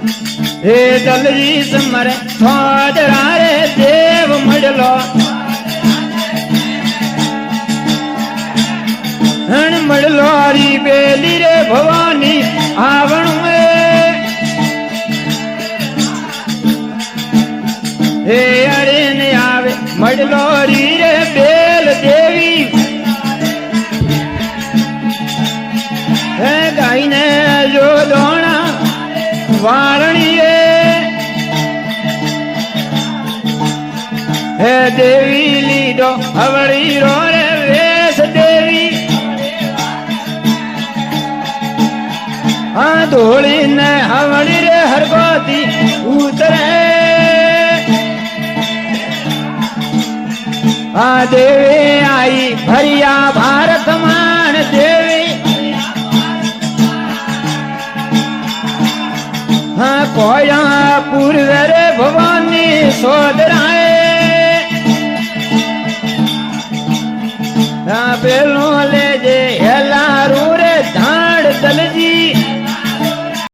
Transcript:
हे दलजी summer थोदरा रे देव मडलो हण मडलो री बेली रे भवानी आवण में हे अरे ने आवे मडलो री रे बेल देवी हे गाई ने जो दोणा वारणी हे देवी लीडो हवड़ी रो रे वेश देवी हाँ धोली ने हवड़ी रे हरगोती उतरे हाँ देवी आई भरिया भारत मान देवी हाँ कोया पूर्व रे भवानी सोदराए हाँ बेलो ले